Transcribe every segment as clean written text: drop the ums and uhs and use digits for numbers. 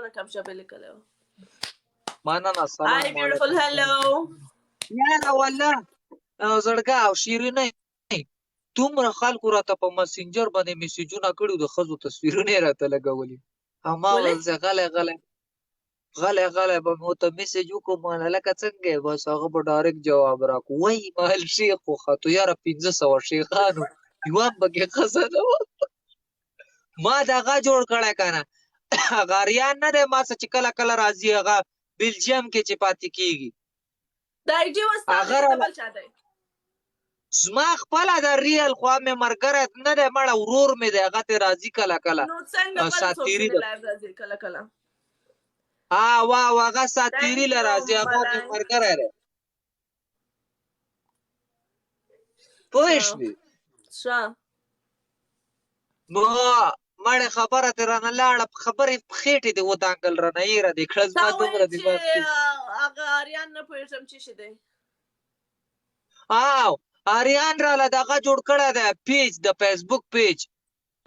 رقم شبه لیکلی و. مننه سلام Hi beautiful, hello. یاره والله زړګه او شیرینه دومره خلکو راته په مسنجر باندې میسیجونه کړي د ښځو تصویرونه یې راته لګولي او ما ولې؟ ویل چې غلی به مې ورته میسیج وکړم ماله لکه څنګه یې بس هغه به ډایرکټ جواب راکړو وایي ما ویل شیخ وختو یاره 500 شیخانو یوه هم پکې ښځه نه وه ما دغه جوړ کړی که نه هغه اریان نه دی ما څه چې کله کله راځي هغه بلجیم کې چې پاتې کېږي دا IG وستا هغه دی را د بل چا دی؟ زما خپله د ریل خوا مې ملګری نه دی مړه ورور مې دی هغه ترې راځي کله کله نو څنګه بل څوک ساتیري چې ده لایو راځي کله کله؟ هغه ساتیري له راځي هغه مې ملګری دی پوه شوې ښه نو مړې خبره ترې رانه لاړه خبرې خېټې دې ودانګل رانه ایره دې کړه تا زما دومره ویل چې دماغ هغه اریان نه پوهېږم چې شي دی. اریان راله دغه جوړ کړی دی پیج د فیسبوک پیج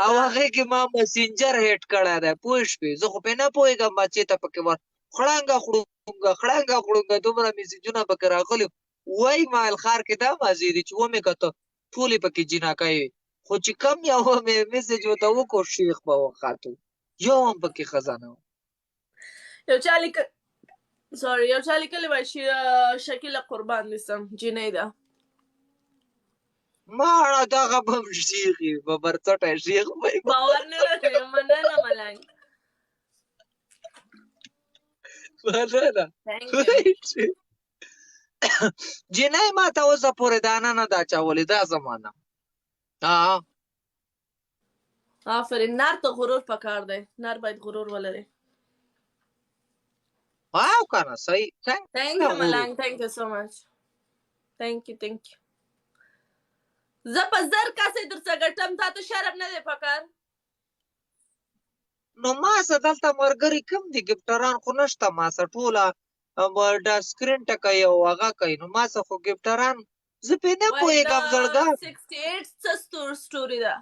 او هغې کې ما مسنجر هیټ کړی دی پوه شوې زه خو پرې نه پوهېږم ما چېرته پکې خړنګه خړونګه دومره میسیجونه پکې راغلي وایي ما الخار کې دا مازې دي چې ومې کته ټولې پکې جیناکۍ وي خو چې کم یو مې میسیج ورته وکړو شیخ به وخاتو یو هم پکې ښځه نه یو چا لیکلی وای شکیله قربان نیسم جینۍ ده ماړه دغه به هم شیخ وي ببرڅټی شیخ به وي باور نه راکوي مننه ملنګ مننه جینۍ ما ته اوسه پورې دانه نه ده اچولې دا زمانه آفرین نر ته غرور پکار دی نر باید غرور ولري واو کنه صحیح thank you ملنګ thank you so much thank you زه په زر کسې درڅه ګټم تا ته شرم نه دی پکار نو ما څه دلته ملګري کم دي ګفټران خو نشته ما څه ټوله دا سکرین ټکوي او هغه کوي نو ما څه خو ګفټران زه پرې نه پوهېږم زړګا 68 څه سټوري ده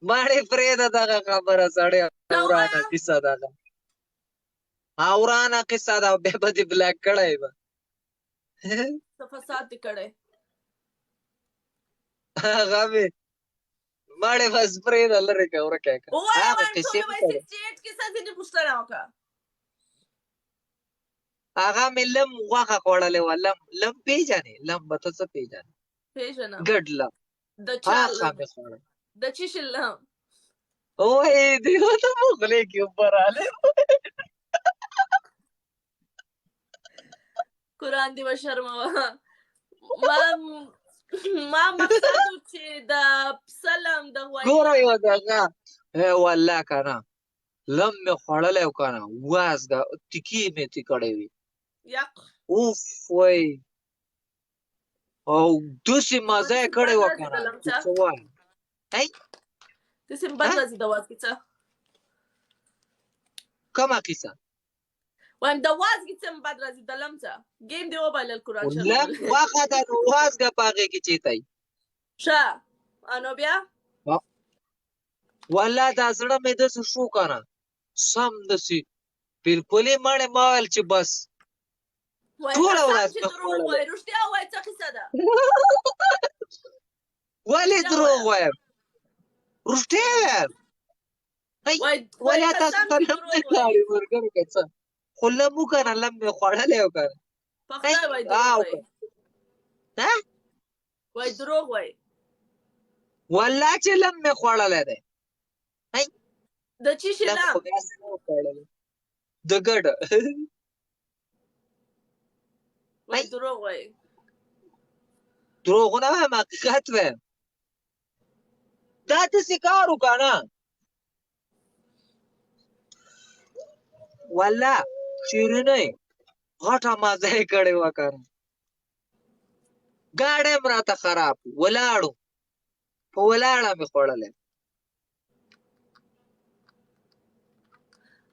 ماړې پرېږده دغه خبره سړی ورانه کیسه دغه ورانه قصه ده بیا به دې بلاک کړی به څه فساد دې کړی هغه مې ماړې بس پرېږده لرې که ورکه که ووایم ټولې وایي 68 کیسه ځینې پوښتنه وکړه هغه مې لم غوښه خوړلې وه لم پېژنې لم به ته څه پېژنې پېژنم ګډ لم د چا هغه مې خوړل د چی شي لم وایي دیو ته مو خولې کې اوبه راغلې قرآن دې وشرموه ما مقصد و چې د پسه لم د غوایي ګوره یوه دغه والله که نه لم مې خوړلی و که نه وازګه تیکې مې تې کړی وي یق اوف وایي او داسې مزه یې کړې وه که نه چې څه وایم داسې بد راځي د وازګې څه کومه کیسه وایم د وازګې څه بد راځي د لم څه ګیم دې وبایلل قرآن شریف لم غوښه ده نو وازګه په هغې کې چېتی ښه نو بیا والله دا زړه مې داسې شو که نه سم داسې بلکل یې مړې ما ویل چې بس ټوله ورځ مې خوړلی رښتیا وایي څه کیسه ده ولې دروغ وایم رښتیا وایم ولې تاسو ته لم نه کړي ملګرو که څه خو لم وکړه نه لم مې خوړلی و که نه په خدای وایي دروغ وایي وایي دروغ وایي والله چې لم مې خوړلی دی د چی شي لم د ګډه وایي دروغ وایي دروغ نه وایم حقیقت وایم دا داسې کار و که نه والله شیرینۍ غټه مزه یې کړې وه که نه ګاډی هم راته خراب ولاړو په ولاړه مې خوړلی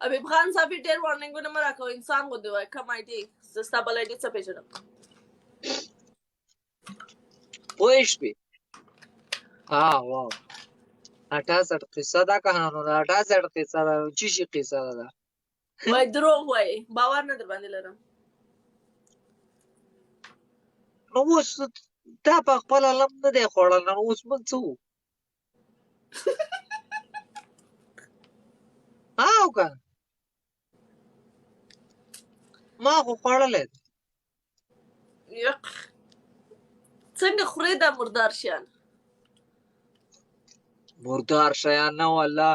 حبیب خان صاحب ډېر وارننګونه مه راکوه انسان غوندې وایه کم آیډي زه ستا بل آیډي څه پېژنم پوه شوې واو 68 قصه ده کهانو 68 قصه ده چی شي قصه ده وای دروغ وای باور نه در باندې لرم نو اوس دا په خپل لم نه دی خوړل نو اوس موږ څه وو او که ما خو خوړلی یق څنګه خورې دا مردار شیان مردار شیان نه والله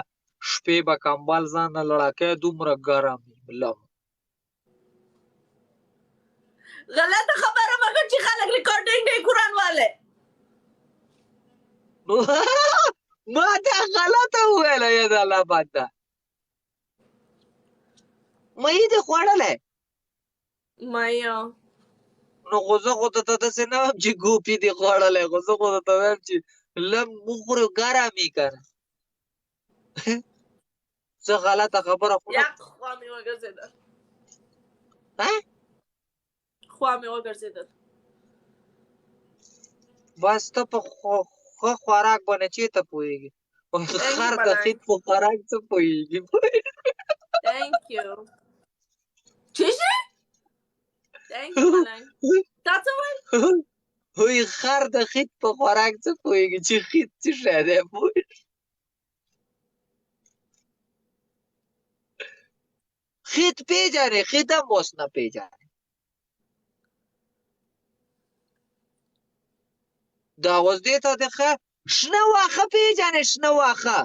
شپې به کمبل ځان نه لړکې دومره ګرم لم غلطه خبره مګر چې خلک ریکارډینګ کوي قرآن والے ما دا غلطه وویله یا د الله بنده مه یې دې خوړلی مایا نو خو زه خو ته داسې نه وایم چې ګوپي دې خوړلی خو زه خو درته وایم چې لم وخورې ګرم یې که نه زه غلطه خبره خو نه یق خوا مې وګرځېدل خوا مې وګرځېدل بس ته په ښه خوراک باندې چېرته پوهېږي خر د خېت په خوراک څه پوهېږي Thank you. چی شي؟ Thank you ملنګ تا څه ویل وایي خر د خېت په خوراک څه پوهېږي چې خېت څه شی دی پوهېږي خېت پېژنې خېت هم اوس نه پېژنې دا اوس دې ته د ښه شنه واښه پېژنې شنه واښه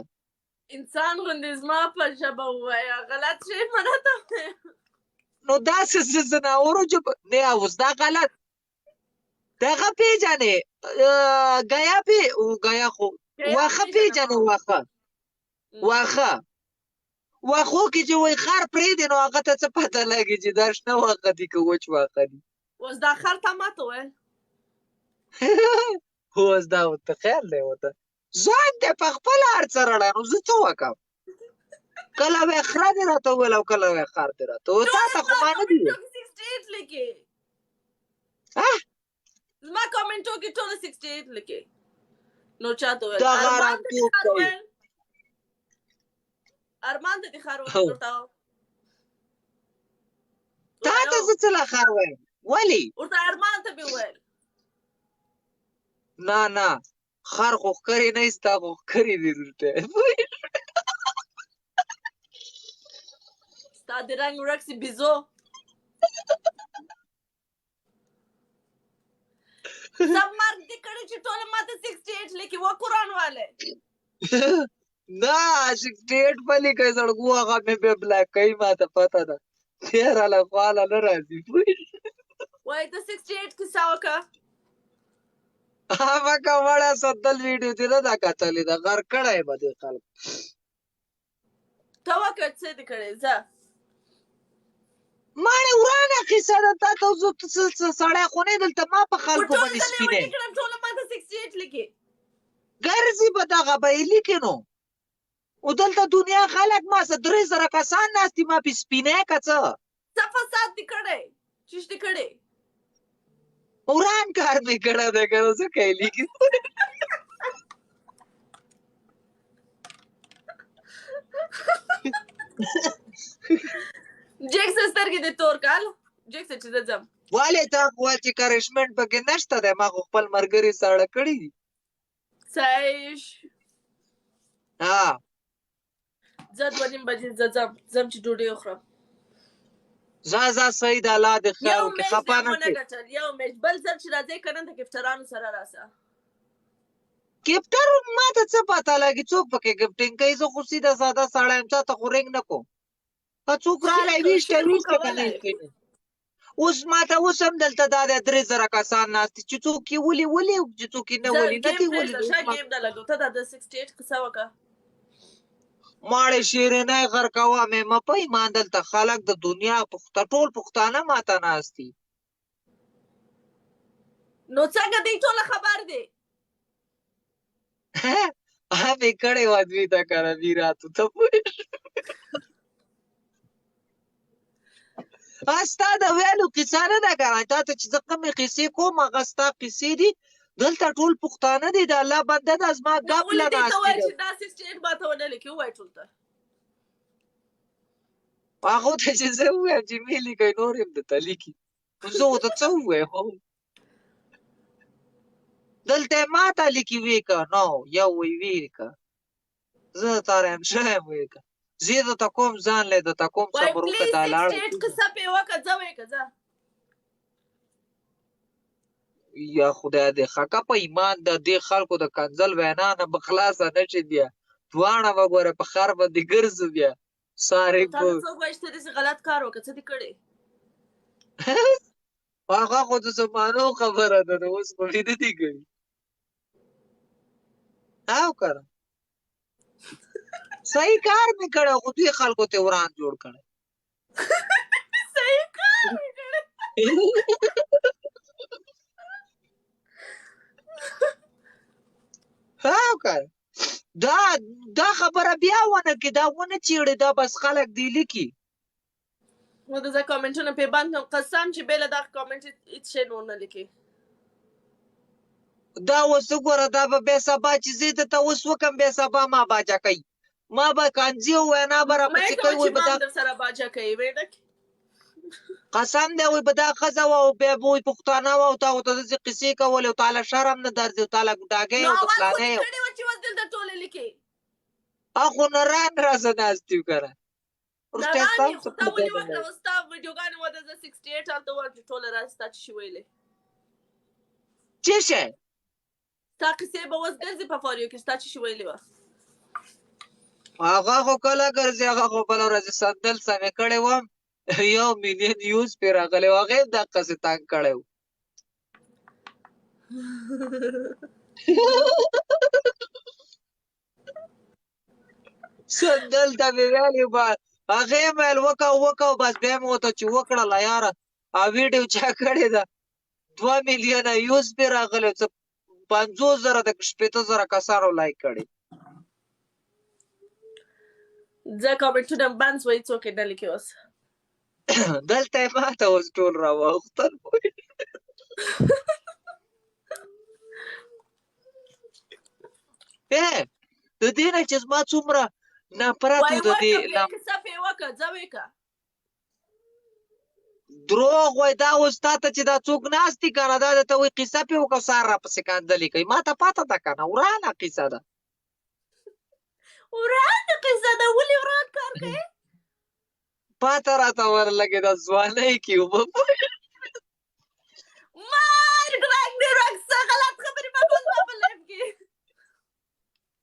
انسان غوندې زما په ژبه ووایه غلط شی منه ته نو داسې ځناورو ژبه نه اوس دا غلط دغه پېژنې ګیا خو واښه پېژنې واښه واښو کې چې وایي خر پرېږدي نو هغه ته څه پته لګي چې دا شنه واښه دي که وچ واښه دي اوس دا خر ته ماته ویل اوس دا ورته خیال دی ورته ځان دې په خپله هر څه رړی نو زه څه وکړم کله به یې خره دې راته وویل او کله به یې خر دې راته وویل تا ته خو ما نه دي ویل زما کامنټو کې ټوله 68 لیکي نو چاته ویل دا غاران توپ کوي ارمان ته دې خر ویل ورته تا ته زه څه له خر وایم ولې ورته ارمان ته مې ویل نه خر خو ښکرې نه ستا خو ښکرې دي درته ستا د رنګ ورک سي بیزو سب مرګ دې کړی چې ټوله ماته 68 لیکي و قرآن والے نه 68 په لیکئ زړګو هغه مې بیا بلاک کوي ما ته پته ده تېره له خواله نه راځي وایي ته 68 کیسه وکړه مکه وړه سدل ویډیو دې نه ده کتلې ده غر کړی به دې خلک ته وکړه څه دې کړی ځه ماړې ورانه قیسه ده تا ته سړی خو نه دلته ما په خلکو باندې سپینې ټوله ماته 68 لیکي ګرځي به دغه به یې لیکي نو او دلته دنیا خلک ما څه 3000 کسان ناست دي ما پې سپینې که څه څه فساد دې کړی چیش دې کړی وران کار مې کړی دی که نه ځکه یې لیکي جیکس سترګې دې تور کال جیکس چې زه ځم ولې تا خو ویل چې کرشمنټ پکې نشته دی ما خو خپل ملګري ساړه کړي دي صحیح ها زه 2:30 بجې زه ځم چې ډوډۍ وخورم ځه صحیح ده الله دې خیر وکړي خفه نه شې یو میچ بل ځل چې راځئ که نه د کفټرانو سره راسه کفټر ما ته څه پته لګي څوک پکې ګفټینګ کوي زه خو سیده ساده سړی یم چا ته خو رنګ نه کوم که څوک رالی ویشته که نه اوس ما ته اوس هم دلته دا دی 3000 کسان ناست دي چې څوک یې ولي چې څوک یې نه ولي نه دي ولي ګیم نه لګو ته دا د 68 قصه وکړه ماړې شیرینۍ غر کوه مې مه په ایمان دلته خلک د دنیا ټول پښتانه ماته ناست دي نو څنګه دی ټوله خبر دی همې کړی وه دوی ته که نه میراتو ته پوهېږې ستا د ویلو قصه نه ده که نه تا ته چې زه کومې قصې کوم هغه ستا قصې دي دلته ټول پښتانه دي د الله بنده ده زما نو ګپ ولې له دې ته ناستې وایي ده چې دا 68 ماته ونه لیکي ووایه ټول ته هغو ته چې زه ووایم چې مې لیکئ نور یې درته لیکي زه ورته څه ووایم دلته یې ماته لیکي ویې که نو یو وی ویې که زه تارایم شویم ویې که زه یې درته کوم ځان لی درته کوم وایي صبر وکړه پلیز دا لاړه 68 قصه پې وکړه ځه وایې که ځه یا خدای دې خکه په ایمان د دې خلکو د کنځل وینا نه به خلاصه نه شي بیا دواړه به ګوره په خر باندې ګرځو بیا سارې تا ته څوک وایي چې ته داسې غلط کار وکړه څه دې کړی هغه خو د زمانو خبره ده نو اوس خو مې نه دي کړي او که نه صحیح کار مې کړی خو دوی خلکو ته وران جوړ کړی صحیح کار مې کړی او که دا خبره بیا ونه کړي دا ونه چیړي دا بس خلک دی لیکي نو د زه کامنټونه پې بند کړم قسم چې بې له دغه کامنټ هېڅ شی نور نه لیکي دا اوس وګوره دا به بیا سبا چې زه درته اوس وکړم بیا سبا ما باجه کوي ما به کانځي ووینا به راپسې کوي وایي چې به ما دا هم در سره باجه کوي ویډک قسم دی وایي به دا ښځه وه او بیا به وایي پښتانه وه او تا ورته داسې قصې کولې او تاله شرم نه درځي او تاله ګوډاګۍ نو او ته اول خو فلانی دې کړې وه چې اوس دلته ټولې لیکې اخو نه ران راسه ناست یو که نه رښتیا ستا هم نرانې څه خو تا پته ولې نه وکړه لري اوس ستا ویډیوګانې وده زه 68 هلته ووایم چې ټوله راسې ستا چې شي ویلې څه شی ستا قصې به اوس ګرځي په فاریو کې ستا چې شي ویلې وه هغه خو کله ګرځي هغه خو بله ورځ سندل سمې کړی وم 1 ملیون یوز پرې راغلی و هغه یې دقسې تنګ کړی و سندل ته مې ویلې به هغې یې ویل وکړه بس بیا مې ورته چې وکړله یاره او ویډیو چا کړې ده 2 میلیونه یوز پرې راغلی څه 50,000 د 80,000 کسانو لایک کړي زه کامنټونه بند سوی څوک یې نه لیکي اوس دلته یې ماته اوس ټول راواوښتل د دې نه چې زما څومره نفرت و د دې قصه پې وکړه ځه ویې کړه دروغ وای دا اوس تا ته چې دا څوک ناست دي که نه دا درته وایي قصه پې وکړه سهار راپسې کاندلې کوي ما ته پته ده که نه ورانه قصه ده ورانه قصه ده ولې وران کار کوې پته راته ورلګېده ځوانۍ کې ومه مرګ رنګ دې رنګ څه غلط خبرې مه کوه زما په لایف کې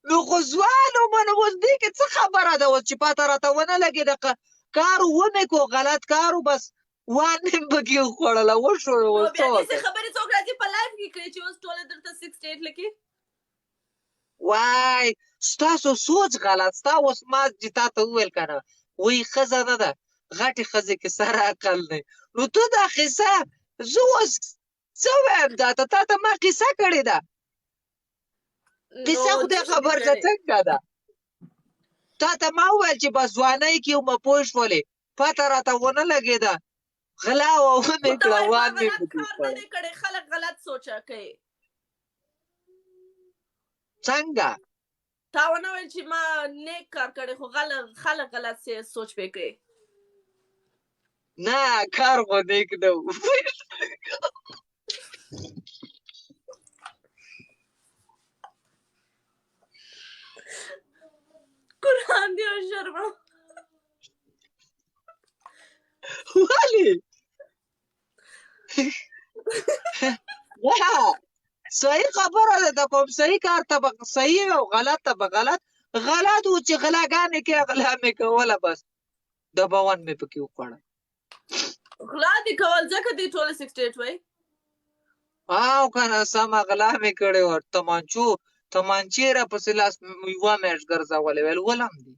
نو خو ځوان ومه نو اوس دې کې څه خبره ده اوس چې پته راته ونه لګېده کار ومې کو غلط کار و بس وانې مې پکې وخوړله وشو نو اوس بیا څه داسې وکړم خبرې څوک راځي په لایف کې کوي چې اوس ټوله درته 68 لیکي وای ستاسو سوچ غلط ستا اوس ما چې تا ته وویل که نه وایي ښځه نه ده غټې ښځې کې سره عقل دی نو ته دا قصه زه اوس څه وایم تا ته ما قصه کړې ده قصه خدای خبر ده څنګه ده تا ته ما وویل چې بس ځوانۍ کې ومه پوه شولې پته راته ونه لګېده غلا ومې کړه وان مې پکې کړی کړی خلک غلط سوچه کوي څنګه تا ونه ویل چې ما نیک کار کړی خو خلک غلط سوچ پې کوي نه کار خو نیک نه و قرآن دی شرمه ولې نه صحیح خبره ده د کوم صحیح کار ته به صحیح او غلط ته به غلط و چې غلاګانې کې غلا مې کوله بس دباون مې پکې وخوړه غلا دې کول ځکه دې ټوله 68 وایي او که نه سمه غلا مې کړې وه تمانچې راپسې لاس یوه میاشت ګرځولې ویل ولم دي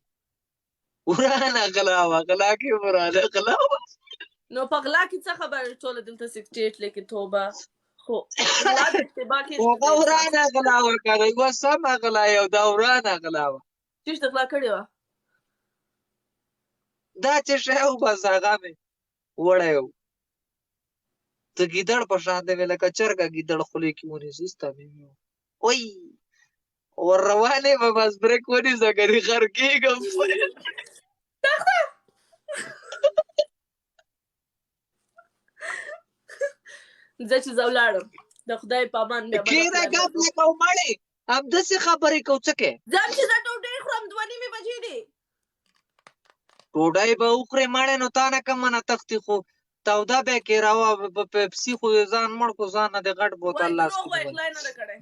ورانه غلا وه غلا کې ورانه غلا وه نو په غلا کې څه خبره ټوله دلته 68 لیکي توبه خو غلا د اشتباه کې هغه ورانه غلا وه که نه یوه سمه غلا یو دا ورانه غلا وه چیش د غلا کړې وه دا چې شی و بس هغه مې وړی و ته ګیدړ په شان دی وی لکه چرګه ګیدړ خولې کې ونیسي ستا مې وای ور روانې به بس بریک ونیسه کنې خر کېږم زه چې زه ولاړم د خدای په امان بیا به کېنه ګپ لکه ومړې همداسې خبرې کوو څه کې ځم چې زه ډوډۍ خورم 2:30 بجې دي ډوډۍ به وخورې مړې نو تا نه کم نه تښتي خو توده بیا کې راوه په پیپسي خو یې ځان مړ کړو ځان نه د غټ بوتل وای لاس دروغ کې وای نیولی. خدای نه ده کړی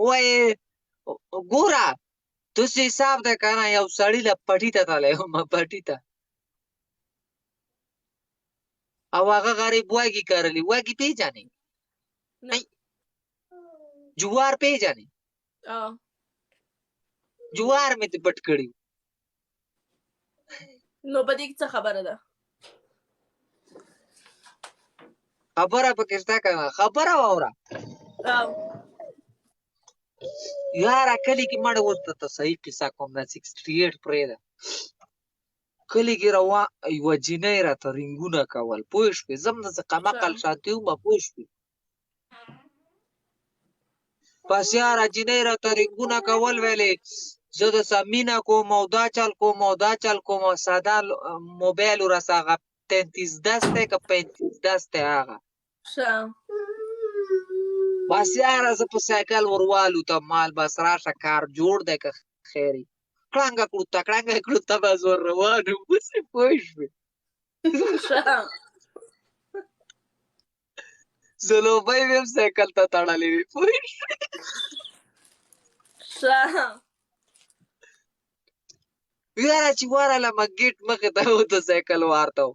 وایې ګوره داسې حساب دی که نه یو سړي له پټي ته تللی وم پټي ته او هغه غریب وږي کرلي وږي پېژنې نه. جوار پېژنې آه. جوار مې دې پټ کړي نو په دې کې څه خبره ده خبره پکې شته که نه خبره واوره یاره کلي کې مړه اوس درته صحیح قصه کوم دا 68 پرېږده کلي کې یوه جینۍ راته رینګونه کول پوه شوې زه هم داسې قمقل شانتې ومه پوه شوې بس یاره جینۍ راته رینګونه کول ویلې زه دسه مینه کوم او دا چل کوم او دا چل کوم او ساده موبایل ورسه هغه 3310 دی که 3510 دی هغه ښه بس یاره زه په سایکل وروالوتم مال بس راشه کار جوړ دی که خیري کړنګه کړو ته بس ور روان وم بسې پوه شوې ښه زلوبۍ مې هم سایکل ته تړلې وې پوه شوې ښه یاره چې ورغلمه ګیټ مخې ته ورته سایکل وارته و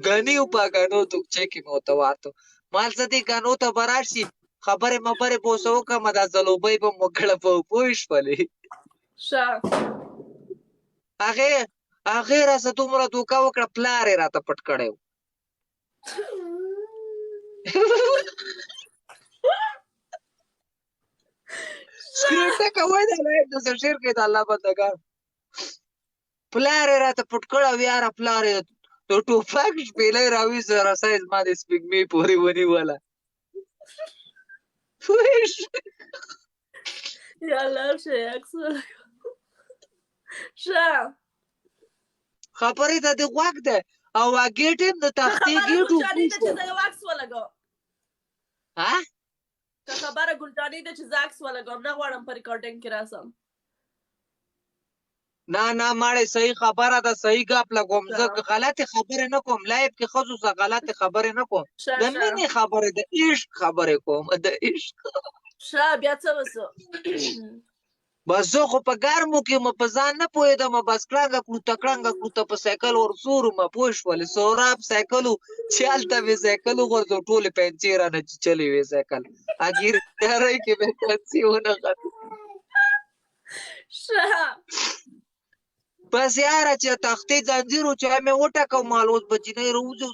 ګني و په ګنو توکچې کې مې ورته وارته مال زه دې ګنو ته به راشي خبرې مبرې به اوسه وکړمه دا زلوبۍ به مې وکړه پوه شولې ښه هغې راسه دومره دوکه وکړه پلار یې راته پټ کړی و سکرینټه کوی دی لایف داسې شعر کوي د الله بندګان پلار یې راته پټ کړی و یاره پلار یې د ټوپک شپېلۍ راویسته رسۍ زما د سپېږمۍ پورې ونیوله پوه شوې یا الله ښه عکس ولګوه ښه خبرې ته دې غوږ دی او ګیټ هم د تختې ګیټ و ګلجانې ده چې زه یو عکس ولګوم ها که خبره ګلجانې ده چې زه عکس ولګوم نه غواړم په ریکارډینګ کې راسم نه نه مړې صحیح خبره ده صحیح ګپ لګوم زه غلطې خبرې نه کوم لایف کې ښځو سره غلطې خبرې نه کوم د مینې خبرې د عشق خبرې کوم د عشق ښه بیا څه وسو بس زه خو په ګرمو کې مې په ځان نه پوهېدم بس کړنګه کړوته په سایکل ورسورم پوه شولې سوراب سایکل و چې هلته مې سایکل وغورځو ټولې پنچې رانه چیچلې وې سایکل اګیرۍ کې مې پنسي ونغتې ښه بس یاره چې تختې ځنځیر و چې مې وټکو مال اوس به جینۍ راوځو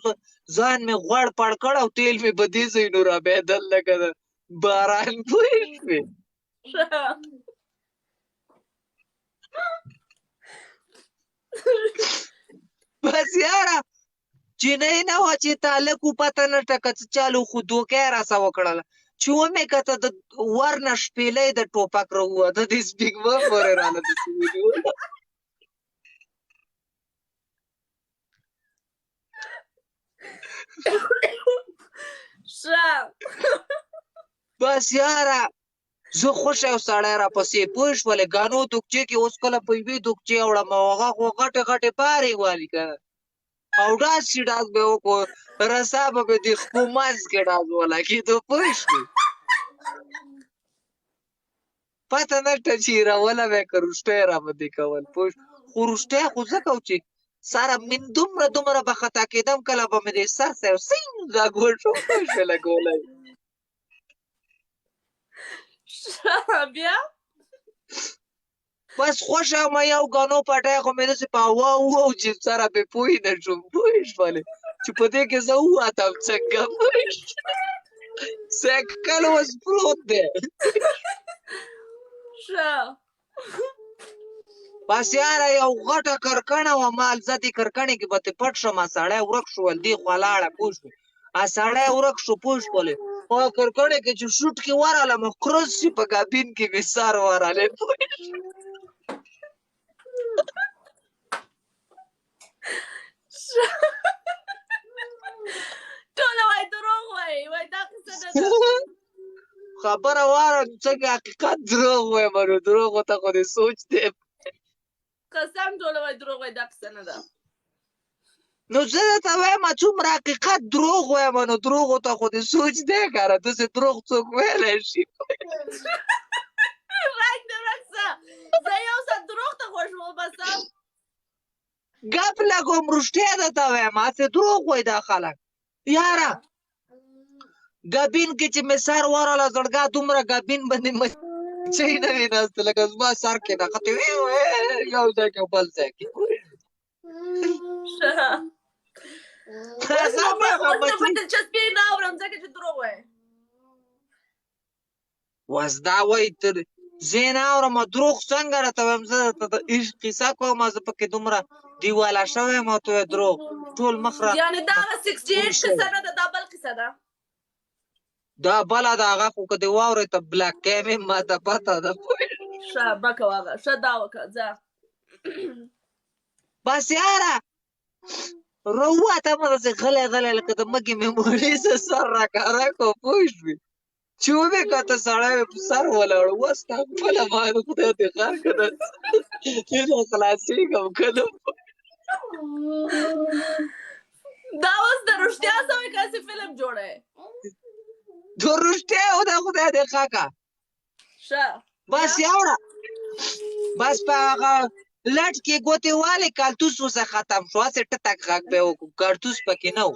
ځان مې غوړ پړ کړ او تیل مې په دې ځایونو رابهېدل لکه د باران پوه شوې بس یاره جینۍ نه وه چې تعلق و پته نه ټکه څه چالو خو دوکه یې راسه وکړله چې ومې کته د ور نه شپېلۍ د ټوپک راووته د سپېږمۍ پورې راله داسې ونیوله بس یاره زه خوښ یو سړی راپسې پوه شولې ګانو دوکچې کې اوس کله په یوې دوکچې وړم او هغه خو غټې غټې پارې والي که نه او ډاس چې ډاس به یې وکړو رسا به مې د خپو منځ کې ډاس ولګېدو پوه شوې پته نه شته چې ایروله به یې که روسټی یې راباندې کول پوه خو روسټی خو ځکه و چې سره من دومره به خطا کېدم کله به مې د سر سره سینګ غږ وشو پوه شوې لګولی بیا بس خوښه یم یو ګانو پټی خو مې داسې په هوا ووو چې سره پې پوه نه شوم پوه شولې چې په دې کې زه ووتم څنګه پوه شوې سایکل اوس پروت دی بس یاره یو غټه کرکنه وه مال زه دې کرکنې کې به ترې پټ شم سړی ورک شول دې خوا لاړه پوه شوې سړی ورک شو پوه شولې په کرکنې کې چې شوټ کې ورغلم کروز شي په کابین کې مې سر ورغلی ټوله وای دروغ وای دا قصه نه ده خبره واره څنګه حقیقت دروغ وایم نو دروغو ته خو دې سوچ دی قسم ټوله وای دروغ وای دا قصه نه ده نو زه درته وایم څومره حقیقت دروغ وایم نو دروغو ته خو دې سوچ دی کنه داسې دروغ څوک ویلی شي رنګ دې ورک شه زه یو څه دروغ ته خوښ وباسم ګپ لګوم رښتیا درته وایم هسې دروغ وایي دا خلک یاره ګبین کې چې مې سر ورغله زړګا دومره ګبین باندې مچۍ نه وي ناسته لکه زما سر کې نښتې یو ځای کې بل ځای کې دلچسپي نه اورم ځکه چې دروغ وایې وس دا وایي تر زه نه اورم دروغ څنګه راته وایم زه درته د عشق کیسه کوم زه پکې دومره دیواله شوی یم او ته وایې دروغ ټول مخ را یعنې دا هغه 68 قصه نه ده دا بل قصه ده دا بله د هغه خو که دې واورې ته بلاک کوې مې ما ته پته ده ښه بکه واغه ښه دا وکړه ځه بس یاره راووته مه داسې غلی غلی لکه د مږې میمونې څه سر راکاره کړو پوه شوې چې ومې کته سړی مې په سر ولاړ وس تا خپله ما د خدای دې خیر که نه نه خلاصېږم که نه دا اوس د رښتیا سوی کاسې فلم جوړی د رښتیا او د خدای دې ښه که ښه بس یوړه بس په هغه لټ کې ګوتې والې کالتوس ورڅه ختم شو هسې ټتک غږ به یې وکړو کارتوس پکې نه و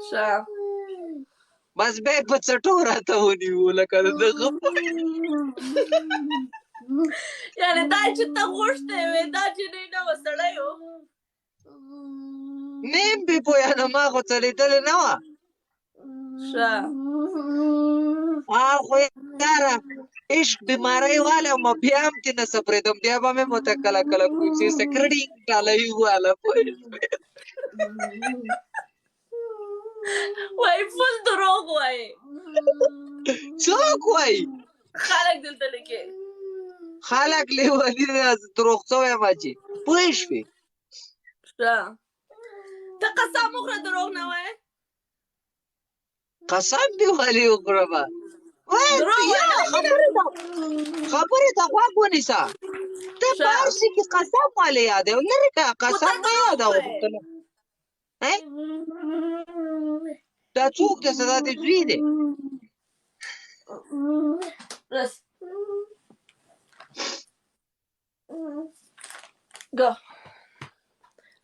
ښه بس بیا یې په څټو راته ونیو لکه د دغه یعنې دا چې ته غوښتی وې دا جینۍ نه وه سړی و نیم بې پویه نه ما خو څه لیدلې نه وه ښه خو یاره عشق بیماری والا ما بیا هم ترې نه سپرېدم بیا به مې ورته کله کله کوڅې سکرډینګ ډالۍ واله پوه وای فل دروغ وایې څوک وایي خلک دلته لیکي خلک لیوني دی دروغڅه وایم حاجي پوه شوې ښه ته قسم وخوره دروغ نه وایې قسم دې ولې وخورمه خبرې ته غوږ ونیسه ته په هر شي کې قسم ولې یادوې لرې که قسم مه یادوه دا څوک دی څه دا دې زوی دی رس Go.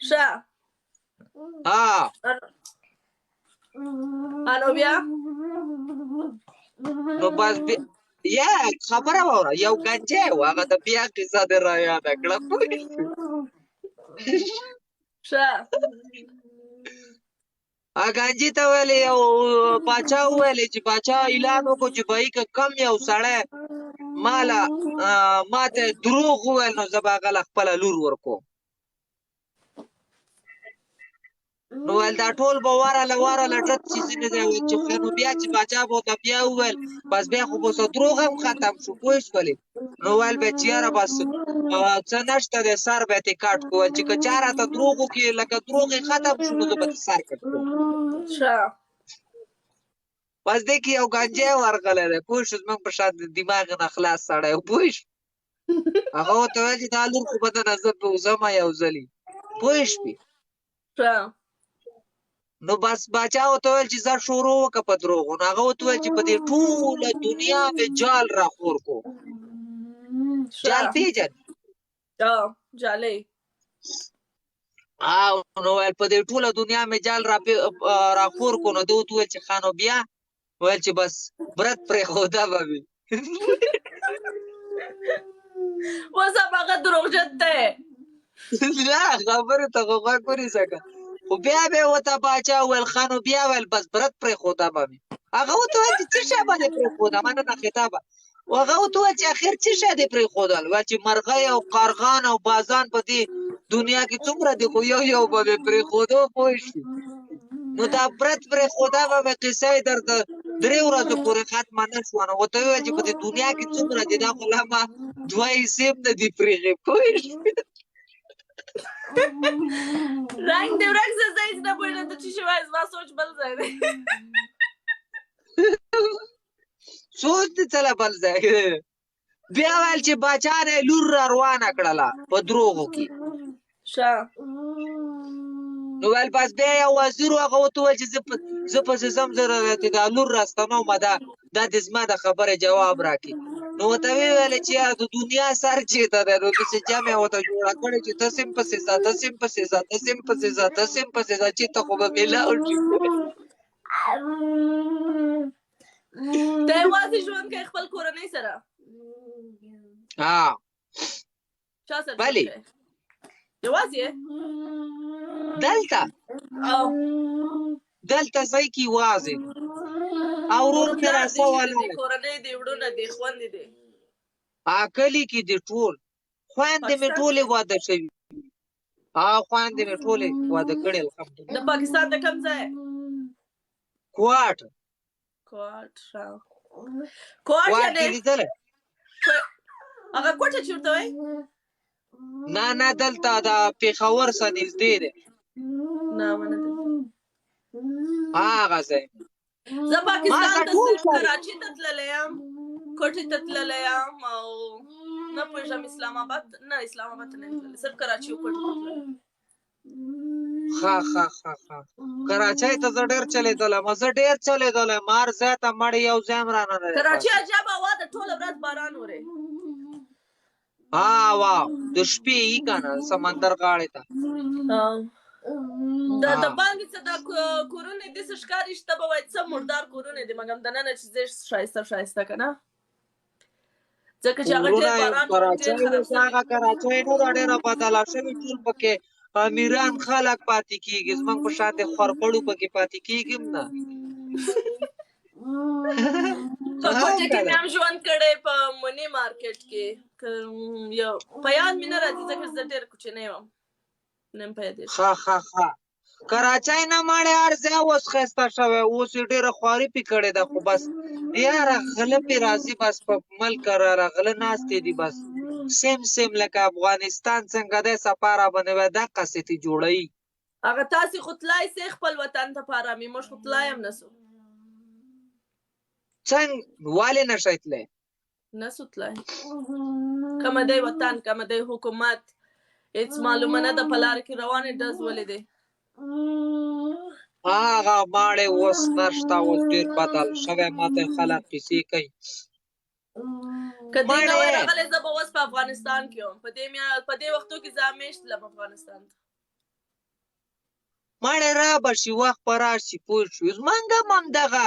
ښه انو بیا نو بس یا خبره واوره یو ګنجی و هغه د بیا قصه دې را یاده کړه ښه ګنجي ته ویلې یو باچا وویلې چې باچا اعلان وکړو چې بهي که کم یو سړی ما ته دروغ وویل نو زه به هغه له خپله لور ورکوم نو ویل دا ټول به ورله ډت څیزونه دی ویل چې نو بیا چې باچا به ورته بیا وویل بس بیا خو به اوس دروغ هم ختم شو پوه شولې نو ویل به چې یاره بس څه نشته دی سر به یې کاټ کړو ویل چې که چا راته دروغ وکړي لکه دروغ یې ختم شو نو زه به سر کټ کړم بس دې کې یو ګنجی ورغلی دی پوه شو زموږ په شان دماغ نه خلاص سړی و پوه شو هغه ورته ویل چې دا لور خو به دنه زه پوځمه یو ځلي پوه شوې نو بس باچا ورته ویل چې ځه شروع وکړه په دروغو نو هغه ورته ویل چې په دې ټوله دنیا مې جال راخور کو جال پېژنې جالۍ نو ویل په دې ټوله دنیا مې جال راخور کو نو ده ورته ویل چې ښه نو بیا ویل چې بس برت پرېښوده به مې اوس هماغه دروغجن دی نه خبرې ته خو غوږ ونیسه که خو بیا به یې ورته باچا وویل ښه نو بیا ویل بس برت پرېښوده به مې هغه ورته ویل چې څه شی باندې پرېښوده مننه خطابه هغه ورته وویل چې اخر څه شی دې پرېښودل وایي چې مرغۍ او قارغان او بازان په دې دنیا کې څومره دي خو یو به مې پرېښودو پوه شوې نو دا برت پرېښوده به مې قصه یې درته 3 ورځو پورې ختمه نه شوه نو ورته وویل چې په دې دنیا کې څومره دي دا خو لا ما 2 حصې هم نه دي پرېښې پوه شوې رنګ دې ورک زه ځای چې نه پوهېږم ته څه شی وایې زما سوچ بل ځای دی سوچ دې څه له بل ځای بیا ویل چې باچا نه یې لور را روانه کړله په دروغو کې ښه نو ویل بس بیا یو وزیر و هغه ورته وویل چې زه پسې ځم زه راته دا لور راستنومه دا دې زما د خبرې جواب راکړي نو ورته ویې ویلې چې یاره د دنیا سر چېرته دی نو داسې جمع یې ورته جوړه کړې چې ته سم پسې ځه ته سم پسې ځه ته سم پسې ځه ته سم پسې ځه چېرته خو به مې لاړ شي ته یوازې ژوند کوې خپل کورنۍ سره ها چا سره بلې یوازې یې دلته ځای کې یوازې او ورور مې راسه ولاړ کورنۍ دې وروڼه دې خویندې دې کلي کې دي ټول خویندې مې ټولې واده شوي خویندې مې ټولې واده کړې الحمدلله د پاکستان د کوم ځای کوټ یعنې لیدلی هغه کوټه چېرته وایي نه دلته د پېښور څخه نږدې دی نه ونه هغه ځای زه پاکستان ته صرف کراچي ته تللی یم کوټې ته تللی یم او نه پوهېږم اسلام آباد ته نه یم تللی صرف کراچي او کوټې ته تللی ښه کراچۍ ته زه ډېر چلېدلی زه ډېر چلېدلی مار ځای ته مړې یو ځای هم رانه دی کراچي عجب هوا ده ټوله ورځ باران ورې واو د شپې یي که نه سمندر غاړې ته د باندې څه دا کورونه داسې ښکاري چې ته به وایې څه مردار کورونه دي مګر دننه چې ځې ښایسته که نه ځکه چې هغه ډېر باران هغه کراچۍ نه ده ډېره بدله شوې ټول پکې امیران خلک پاتې کېږي زموږ په شانتې خورپړو پکې پاتې کېږي هم نه په کوټه کې مې هم ژوند کړی په مني مارکیټ کې یو په یاد مې نه راځي ځکه زه ډېر کوچنی وم نه مې په یادېږي ښه کراچۍ نه ماړې هر ځای اوس ښایسته شوی اوس یې ډېره خواري پې کړې ده خو بس یاره غله پې راځي بس په ملک را غله ناستې دي بس سیم لکه افغانستان څنګه دی صفا راباندې وایي دقسې تې جوړوي هغه تاسې خو تلای سئ خپل وطن ته په ارامي موږ خو تلای هم نه سو څنګه ولې نه شئ تللی نه سو تلای کومه دی وطن کومه دی حکومت هېڅ معلومه نه ده په لاره کې روانې ډز ولې دی هغه ماړې اوس نشته اوس ډېر بدل شوی ماته خلک کیسې کوي که دې نه وای راغلی زه به اوس په افغانستان کې وم په دې وختو کې زه همیش تلم افغانستان ته ماړې رابه شي وخت به راشي پوه شوې زمونږ هم همدغه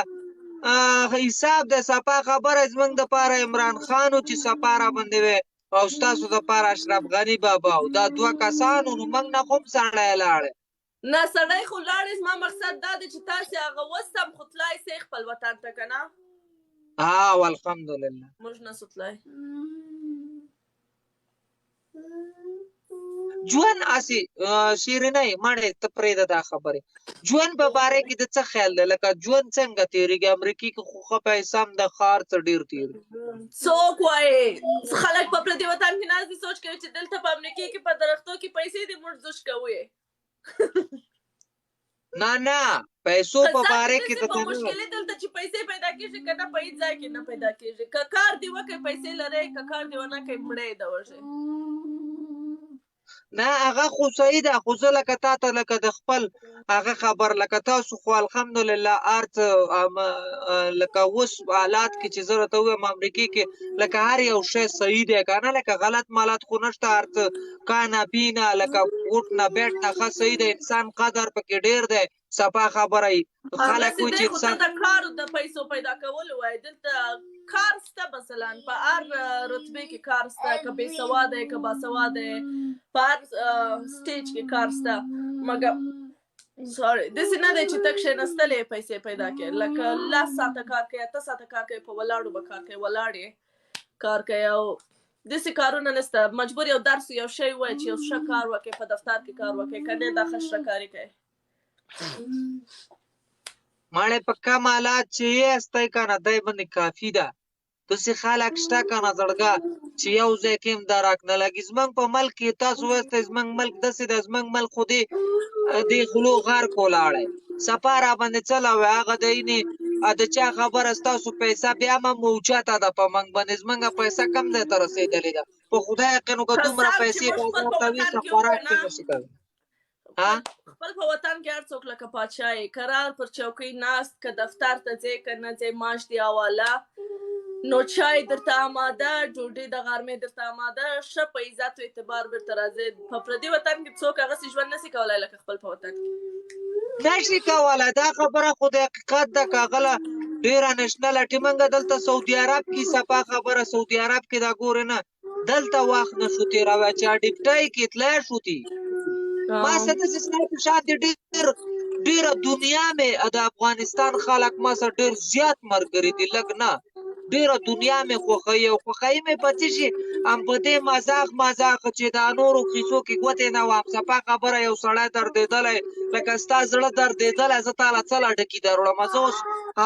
حساب د صفا خبره زمونږ دپاره عمران خان و چې صفا راباندې وی او ستاسو دپاره اشرف غني بابا و دا 2 کسانو نو موږ نه خو هم سړی لاړی نه سړی خو لاړې زما مقصد دا دی چې تاسې هغه اوس هم خو تلای سئ خپل وطن ته که نه الحمدلله موږ نه سو تلای ژوند هسې شیرینۍ مړې ته پرېږده دا خبرې ژوند په باره کې د څه خیال دی لکه ژوند څنګه تېرېږي امریکې کې خو ښه پیسه هم د ښار څه ډېر تېرېږي څوک وایي خلک په پردي وطن کې ناست دي سوچ کوي چې دلته په امریکې کې په درختو کې پیسې دي موږ زوش کوو نه پیسو په باره کې په مشکلې دلته چې پیسې پیدا کېږي که نه په هېڅ ځای کې نه پیدا کېږي که کار دې وکړئ پیسې لرئ که کار دې ونه کړئ مړی یې د وژئ نه هغه خو صحیح ده خو زه لکه تا ته لکه د خپل هغه خبر لکه تاسو خو الحمدلله هر څه لکه اوس حالات کې چې زه راته ووایم امریکې کې لکه هر یو شی صحیح دی که نه لکه غلط مالات خو نشته هر څه کانه پینه لکه اټ نه بیټ نه ښه صحیح دی انسان قدر پکې ډېر دی صفا خبره یي خلک وایي چې انسان د کار د پیسو پیدا کولو وایي دلته کار شته مثلا په هر رتبې کې کار شته که بېسواده یې که باسواده یې په هر سټیج کې کار شته مګر داسې نه دی چې ته کښېنستلی پیسې پیدا کړې لکه 10 ساعته کار کوې 8 ساعته کار کوې په ولاړو به کار کوې ولاړ یې کار کوي او داسې کارونه نشته مجبور یو درس یو شی وای چې یو ښه کار وکړي په دفتر کې کار وکړي که نه دا خشره کاري کوي مړې په کم حالات چې یې استی که نه دی باندې کافي ده داسې خلک شته که نه زړګه چې یو ځای کې هم درک نه لګي زموږ په ملک کې تاسو وایستی زموږ ملک داسې ده زموږ ملک خو دې غلو غرق ولاړی سپا را باندې څلوي هغه د اینې د چا خبره ستاسو پیسه بیا هم موجوده ده په موږ باندې زموږ پیسه کم ځای ته رسېدلې ده په خدای یقین وکړه دومره پیسې بازار ته ویسه خوراک کې نشي کوي خپل په وطن کې هر څوک لکه پاچا یې قرار پر چوکۍ ناست که دفتر ته ځې که نه ځې معاش دې حواله نو چای درته آماده ډوډۍ د غرمې درته آماده ښه په عزت و اعتبار بیرته راځې په پردي وطن کې څوک هغسې ژوند نسي کولی لکه خپل په وطن کې نشي کولی دا خبره خو د حقیقت ده که هغه ډېره نشنله ټیمنګه دلته سعودي عرب کې سپا خبره سعودي عرب کې دا ګورې نه دلته وخت نه شو تېروی چې ډیپټۍ کې تللی شو تی ما څه داسې ستا په شان دي ډېره دنیا مې د افغانستان خلک ما سره ډېر زیات ملګري دي لږ نه ډېره دنیا مې خوښوي او خوښوي مې په څه شي هم په دې مذاق چې دا نورو کیسو کې ګوتې نه وهم سپا خبره یو سړی دردېدلی لکه ستا زړه دردېدلی زه تاله څله ډکي دروړم زه اوس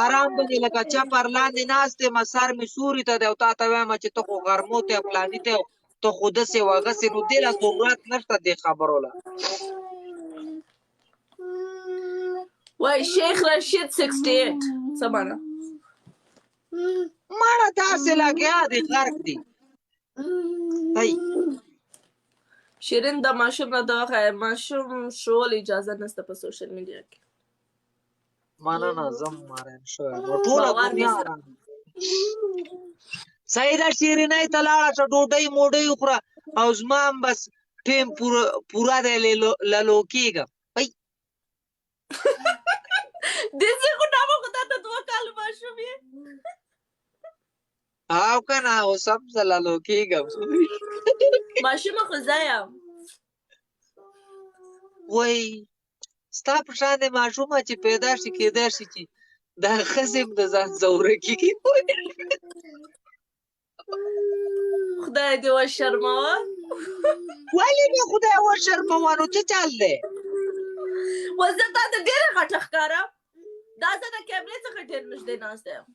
ارام باندې لکه چپر لاندې ناست یم سر مې سوري ته دی او تا ته وایم چې ته خو غرمو ته یې فلاني ته ته خو داسې وغسې نو دې له ضرورت نشته دې خبرو له وای شیخ رشید 68 څه معنا ماړه داسې لګیا دی غرق دی شیرین د ماشوم نه دغه ښایي ماشوم شول اجازه نشته په سوشل میډیا کې مننه زه هم ماریم شوی نو ټوله دنیا صحیح ده شیرینۍ ته لاړه شه ډوډۍ موډۍ وخوره او زما هم بس ټیم پوره دی للو کېږم داسې خو نه به خو تا ته 2 کاله ماشوم یې او که نه اوس هم زه للو کېږم ماشومه خو زه یم وایي ستا په شان د ماشومه چې پیدا شي کېدای شي چې دا ښځې هم د ځان ځورکي خدای دې وشرموه ولې مې خدای وشرموه نو څه چل دی اوس زه تا ته ډېره غټه ښکارم دا زه د کیمرې څخه ډېر نږدې ناسته یم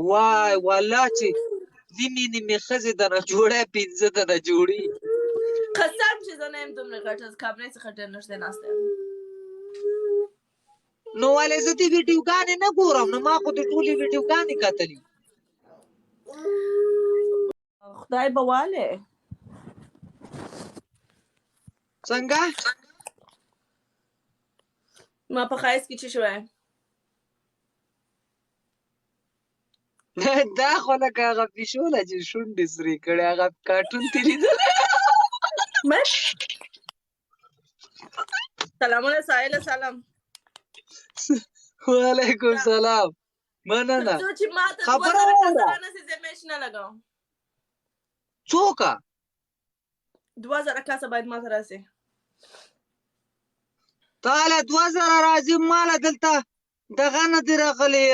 وای والله چې ځینې نیمې ښځې دنه جوړی 15 دنه جوړي قسم چې زه نه یم دومره غټه کیمرې څخه ډېر نږدې ناسته یم نو ولې زه دې ویډیوګانې نه ګورم نو ما خو د ټولې ویډیوګانې کتلي خدای به والې څنګه ما په ښایست کې څه شوی دا خو لکه هغه پیشو ده چې شونډې سرې کړې هغه کارټون کې لیدلی سلامونه سایله سلام وعلیکم سلام مننه خبره واوره څوکه 2000 کسه باید ما ته راسي تاله 2000 راځي ماله دلته دغه نه دی راغلی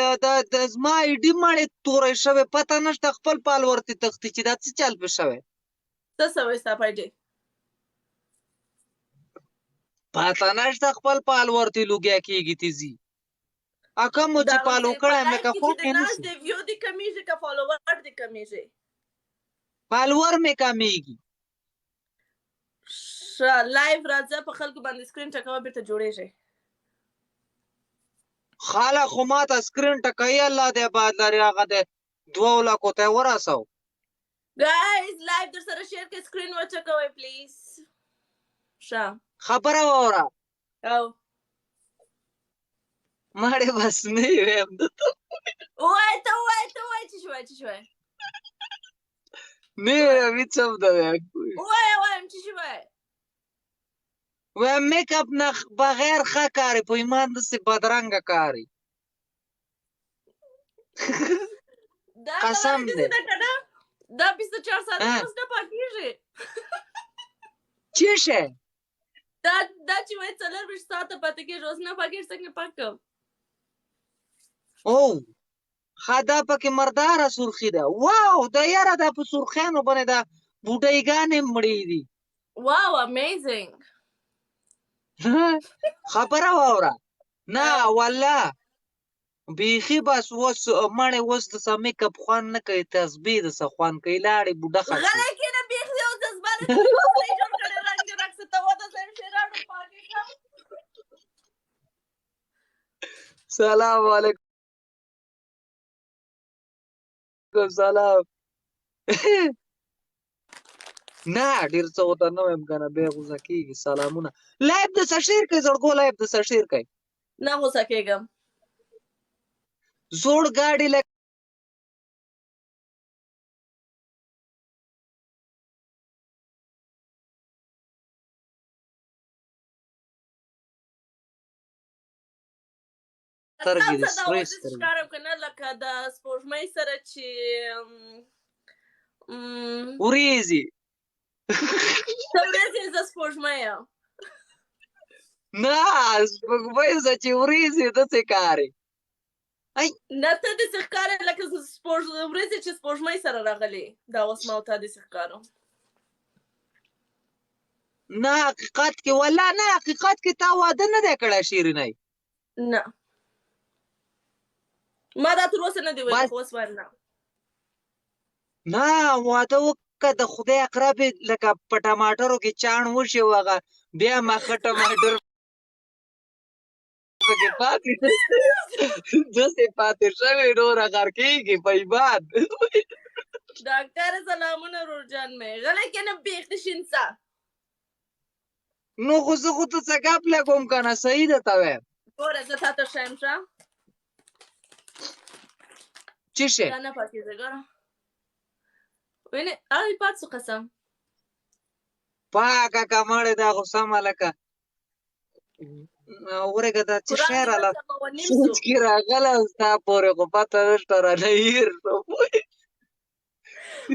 د زما ایډي مړې توری شوی پته نشته خپل پال ورته تختی چې دا څه چل پې شوی څه سوی ستا په ایډي پته نشته خپل پال ورته لوګیا کېږي تیزي کوم چې پالو کړی یم لکه خوښ یې نشي ویو دې کمیږي که فالوور دې کمیږي فالوور مې کمیږي لایف راځه په خلکو باندې سکرین ټکوه بیرته جوړېږي خلک خو ما ته سکرین ټکوي الله دې آباد لري هغه د 2 لکو ته یې ورسو ګایز لایف در سره شیر کې سکرین وچکوئ پلیز ښه خبره واوره او مړې بس نه یې ویم درته ووایه ته ووایه چې شوی نه یې ویم هېڅ هم نه ویم ووایم چې شوی ویم میک اپ نه بغیر ښه کاري په ایمان داسې بدرنګه کاري قسم دی دا 24 ساعت اوس نه پاکېږي څه شی دا چې وایي 24 ساعته پاتې کېږي اوس نه پاکېږي څنګه پاک کوم او دا پکې مرداره سرخي ده. واو دا یاره دا په سرخیانو باندې دا بوډایګانې مړې دي. واو امیزنګ. خبره واوره. نه والله بیخي بس اوس مړې اوس د څه میک اپ خوند نه کوي، تسبیح د څه خوند کوي. لاړې بوډه ښه شي. غلی کېنه بیخي اوس د زبانه ته مې خولۍ جوړ کړې رنګ د رقص ته وده صاحب شی راوړه پاکې کړه. سلام علیکم. سلام. نه ډېر څه ورته نه وایم که نه بیا غوسه کېږي. سلامونه. لایب د څه شعر کوي زړګو؟ لایب د څه شعر کوي؟ نه غوسه کېږم. زوړ ګاډي لکه سترګې دې سرې سترګې. ښکارم که نه لکه د سپوږمۍ سره چې وریځې. ته ورځې زه سپوږمۍ یم. نه سپوږمۍ زه چې وریځې داسې کارې. نه ته داسې ښکارې لکه ورځې چې سپوږمۍ سره راغلې. دا اوس ما او تا داسې ښکارم. نه حقیقت کې والله نه حقیقت کې تا واده نه دی کړی شیرینۍ؟ نه ما دا تر اوسه نه دی ویلي، خو اوس وایم نه. نه واده وکړه د خدای اقرب یې لکه په ټماټرو کې چاڼ وشي و هغه بیا مخه ټماټر پکې پاتې داسې پاتې شوې نوره غر کېږي په ایمان. ډاکټر سلامونه ورور جان مې. غلی کېنه بیخي شین څه. نو خو زه خو ته څه ګپ لګوم که نه صحیح درته وایم. ګوره زه تا ته ښیم شه. څه شی؟ دا نه پاکېږي ګوره. وینې هغه پاتې شو قسم. پاکه که مړې دا خو سمه لکه ورېږه دا څه شی راله سوچ کې راغله ستا پورې خو پته نشته رانه هېر شو.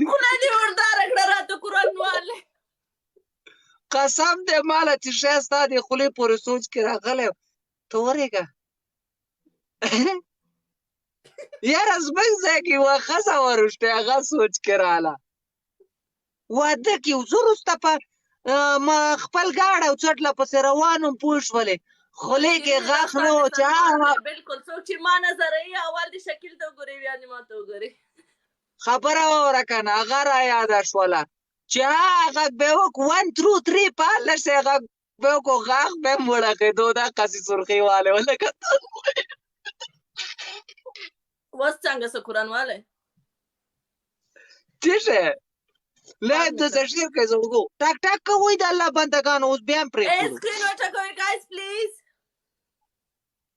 خوله دې ورداره کړه راته قرآنواله. قسم دی ماله چې شی ستا دې خولې پورې سوچ کې راغلی ته ورېږه. یاره زموږ ځای کې یوه ښځه وروشتې هغه سوچ کې راله. واده کې زه وروسته په خپل ګاډی او څټله پسې روان وم پوه شولې. خولې کې غاښ نه و چې بلکل څوک چې ما نظروي اول دې شکل ته وګوري بیا دې ما ته وګوري. خبره واوره که نه هغه را یاده شوله چې غږ به یې وکړو 1 2 3 په هلته شی غږ به یې وکړو غاښ به یې هم وړقېدو دقسې سرخۍ والی و لکه اوس څنګه څه قرآنوالی؟ څه شی؟ لایب د څه شعر کوي زړګو؟ ټک ټک کوئ د الله بندګانو اوس بیا هم پرېښودو. اسکرین وټکوئ ګایز پلیز.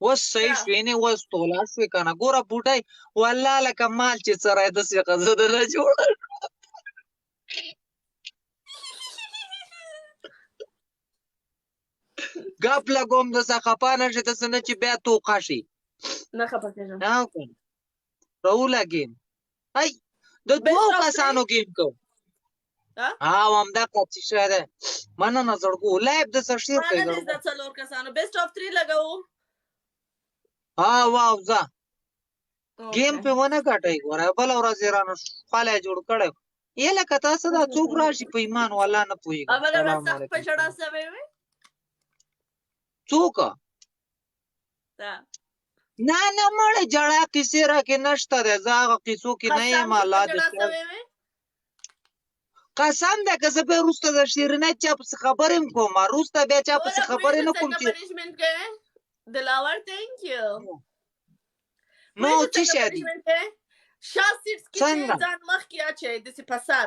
اوس صحیح شوې نه اوس تولا شوې که نه. ګوره بوډۍ والله لکه مال چې څری داسې ښځه درله جوړه ګپ لګوم داسې خفه نه شي داسې نه چې بیا توقه شي. نه خفه کېږم. راولګېم د دوو کسانو ګیم کوم. او همدغه څه شی دی. مننه زړګو. لایب د څه شعر کوي مننه زړګو؟ د څلور کسانو بیسټ آف 3 لګوو. واو ځه ګیم پې ونه ګټئ. ګوره بله ورځ یې رانه خوالی جوړ کړی یې لکه تاسو دا څوک راشي په ایمان والله نه پوهېږم. بله ورځ سخت په ژړا سوی وې. څوک؟ نه نه مړې جړا کیسې راکې نشته دی. زه هغه کیسو کې نه یم. الله دې قسم دی که زه بیا وروسته د شیرینۍ چا پسې خبرې هم کوم وروسته بیا چا پسې خبرې نه کوم چې دلاور تhank you. نو څه شی دي؟ شا سیټس کې ځان مخکې اچوئ داسې په سر.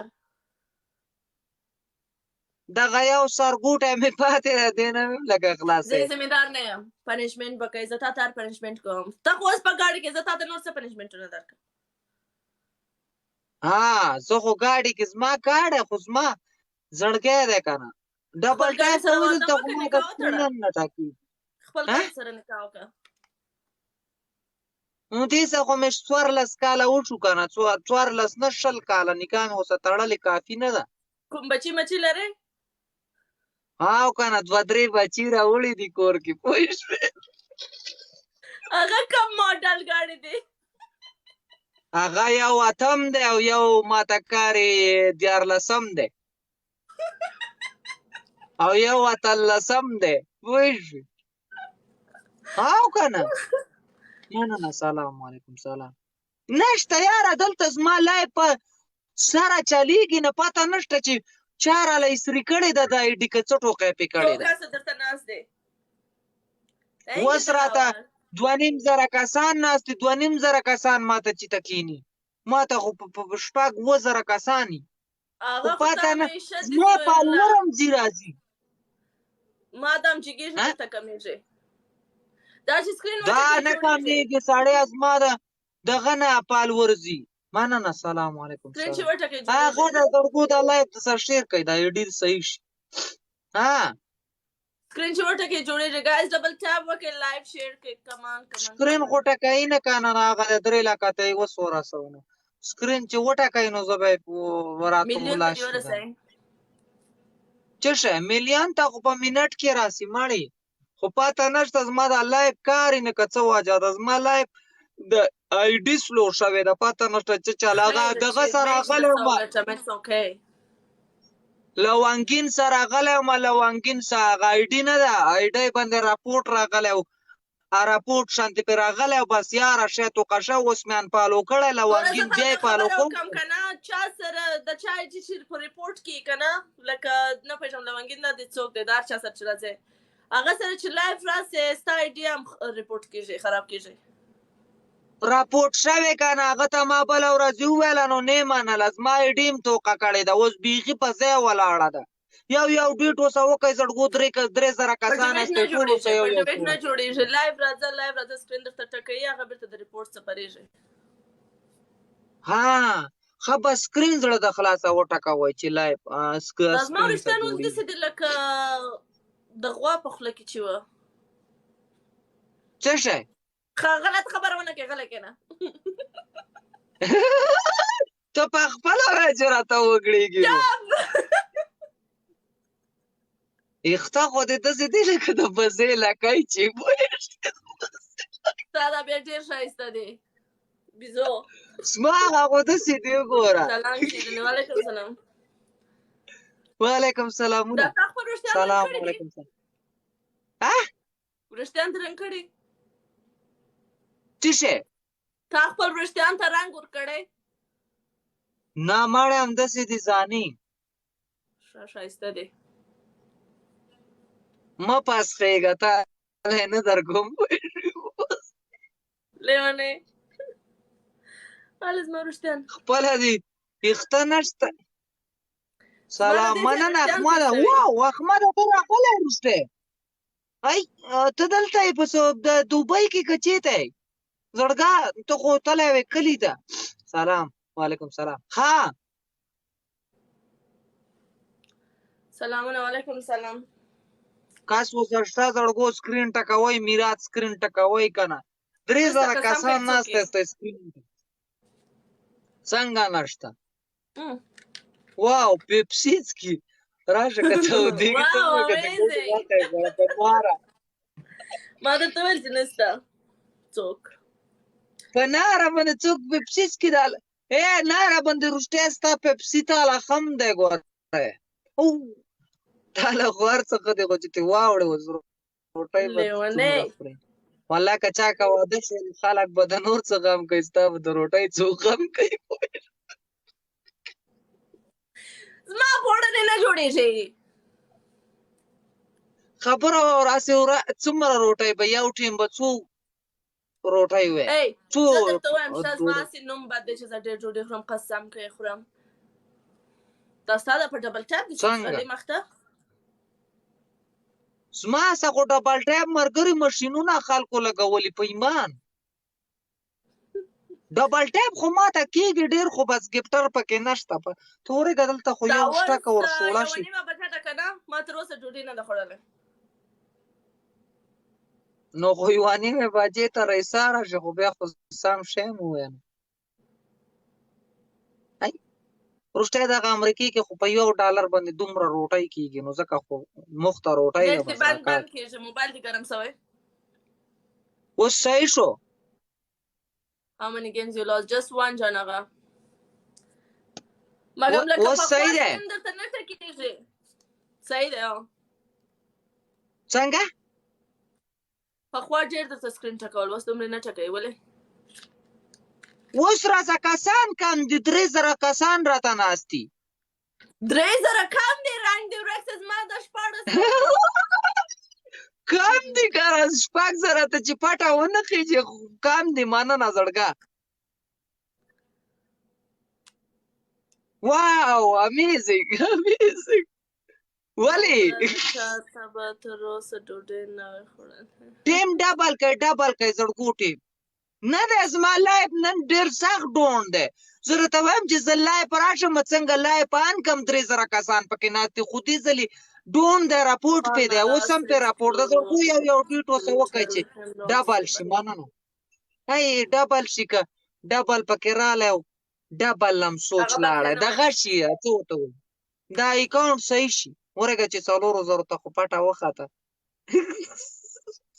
دغه یو سرګوټی مې پاتې دی دی نه مې لږه خلاصوي. زه ذمېدار نه یم. پنشمنټ به کوئ. زه تا ته هر پنشمنټ کوم. ته خو اوس په ګاډي کې زه تا ته نور څه پنشمنټونه درکړم. زه خو ګاډي کې زما ګاډی خو زما زړګی دی که نه. ډبل ټایپ ته ودلته خو ما که سپینن نه ټاکي. خپل ګاډي سره نکاح وکړه. نو دې څه خو مې 14 کاله وشو که نه 14 نه 20 کاله نکاح مې اوسه تړلې کافي نه ده. کوم بچي مچي لرې؟ او که نه 2-3 بچي راوړي دي کور کې پوه شوې. هغه کوم ماډل ګاډي دی؟ هغه یو اتم دی او یو ماته کاري 14 دی او یو 13 دی پوه شوې او که نه نه سلام علیکم سلام نشته یاره دلته زما لایف په سره چلیږي نه پته نشته چې چا راله ایسري کړې ده د آی ډي که څه ټوکی پې کړې ده یو کس درته ناست دی اوس راته 2500 کسان ناست دي 2500 کسان ماته چې ته کښېني ماته خو په 6-7 کسان وي خو پته نه زما فالوور هم ځي راځي ما دام چې کېږي درته کمیږي دا چې سکرین دا نه کمیږي سړی زما دغه نه فالوور ځي مننه سلام علیکم سکرین چې وټکې هغه د زړګو د لایف سره شیر کوي دا ایډي صحیح شي سکرین چې وټکې جوړېږي ګایز ډبل ټاپ وکړئ لایف شیر کړئ کمان سکرین خو ټکوي نه کنه هغه د 3 لکه ته یې وسوه رسونه سکرین چې وټکوي نو زه به یې راته ملا شي څه شی میلیون ته خو په منټ کې راسي مړې خو پته نشته زما د لایف کار یې نه که څه وجه ده زما لایف د آی ډي سلو شوې ده پته نشته چې چل هغه دغه سره غلی وم لونګین سره غلی وم لونګین سره هغه آی ډي نه ده آی ډي باندې راپورټ راغلی و راپورټ شانتې پې راغلی و بس یاره شی توقشه اوس مې انفالو کړی لونګین بیا یې فالو کوم کنه چا سره د چا چې په ریپورټ کې کنه لکه نه پېژنم لونګین دا د څوک دی دا هر چا سره چې راځي هغه سره چې لایف راسي ستا آی ډي هم ریپورټ کېږي خراب کېږي راپورټ شوی کنه هغه ته ما بله ورځ وویله نو نه یې منله زما آی ډي هم توقه کړې ده اوس بیخي په ځای ولاړه ده یو ډېټ اوسه وکړئ زړګو 3000 کسان هستی ټول اوسه یو نه جوړېږي لایف راځه سکرین درته ټکوي هغه بېرته د ریپورټ څخه پرېږي ښه به سکرین زړه د خلاصه وټکوئ چې لایف زما وریښتان اوس داسې دي لکه د غوا په خوله کې چې وه څه شی غلط خبره ونه کړې غلی کښېنه ته په خپله وایه چې راته وګړېږي ویښته خو دې داسې دي لکه د بزې لکۍ چې ستا دا بیا ډېر ښایسته دی بیزو زما هغه خو داسې دي وګوره سلام شیرینې وعلیکم سلام وعلیکم سلامونه دا تا خپل وریښتان سلام رنګ کړي علیکم سلام وریښتان ته رنګ کړي څه شی تا خپل وریښتان ته رنګ ورکړی نه مړی همداسې دي ځاني ښایسته دی مه پاسخېږه تا نه در کوم لیونې هله زما وریښتان خپله دي ویښته نشته سلام مننه احمده واو احمده ته راغلی وروستی ته دلته یې په د دوبۍ کې که چېرته یې زړګا ته خو تلی وې کلي ته سلام وعلیکم سلام سلامونه وعلیکم سلام کاس وزشته زړګو سکرین ټکوئ میرات سکرین ټکوئ که نه 3000 کسان ناسته سته سکرین څنګه نشته واو پیپسي څکي راشه که تودېږي ما درته ویل چې نسته څوک په ناره باندې څوک پیپسي څکي ناره باندې وروستی ستا پیپسي تاله خم دی ګوره تاله خو هر څه ښه دی خو چې ترې واوړې اوس روټۍ به څومره خورې والله که چا که واده شي خلک به د نور څه غم کوي ستا به د روټۍ څوک غم کوي زما پوړنې نه جوړېږي خبره واوره هسې څومره روټۍ به یو ټیم به څو روټۍ وې زه درته وایم ستا زما هسې نوم بد دی چې زه ډېر ډوډۍ خورم قسم که یې خورم دا ستا ده په ډبل ټاپ دي چې مخ ته زما هسه خو ډبل ټاپ ملګري ماشینونه خلکو لګولي په ایمان ډبل ټاپ خو ماته کېږي ډېر خو بس ګفټر پکې نشته ته ورېږه دلته خو یو شټکه ورشوړه شي یوه نیمه بټاټه که نه ما تر اوسه ډوډۍ نه ده خوړلی نو خو یوه نیمې بجې ته رایساره شي خو بیا خو سم شی مو ویم وروستی دغه امریکې کې خو په $1 باندې دومره روټۍ کېږي نو ځکه خو مخته روټۍ ده بس بند کېږي موبایل دې ګرم شوی اوس صحیح شو How many games you lost? Just one, Janaga. مګم لکه اوس په صحیح دی خواست درته نه ټکېږي صحیح دی څنګه پخوا ډېر درته سکرین ټکول اوس دومره نه ټکوي ولې اوس راځه کسان کم دي 3000 کسان راته ناست دي 3000 کم دی رنګ دی ورک زما د 14 کم دي که 6000 ته چې پټه ونه خېږي کم دي مننه زړګه واو امیزنګ امیزنګ ولې سبا تر اوسه ډوډۍ نه وې خوړل ټیم ډبل کوي زړګو ټیم نه دی زما لایف نن ډېر سخت ډوند دی زه راته وایم چې زه لایف راشم څنګه لایف ان کم 3000 کسان پکې ناست دي خو دې ځلې ډوند دی راپورټ پې دی اوس هم پې راپورټ ده زړګو یو ټویټ ورته وکړئ چې ډبل شي مننه هی ډبل شي که ډبل پکې رالی ډبل هم سوچ لاړی دغه شي څه ورته وایي دا اکاونټ صحیح شي ورګه چې 4000 ته خو پټه وخته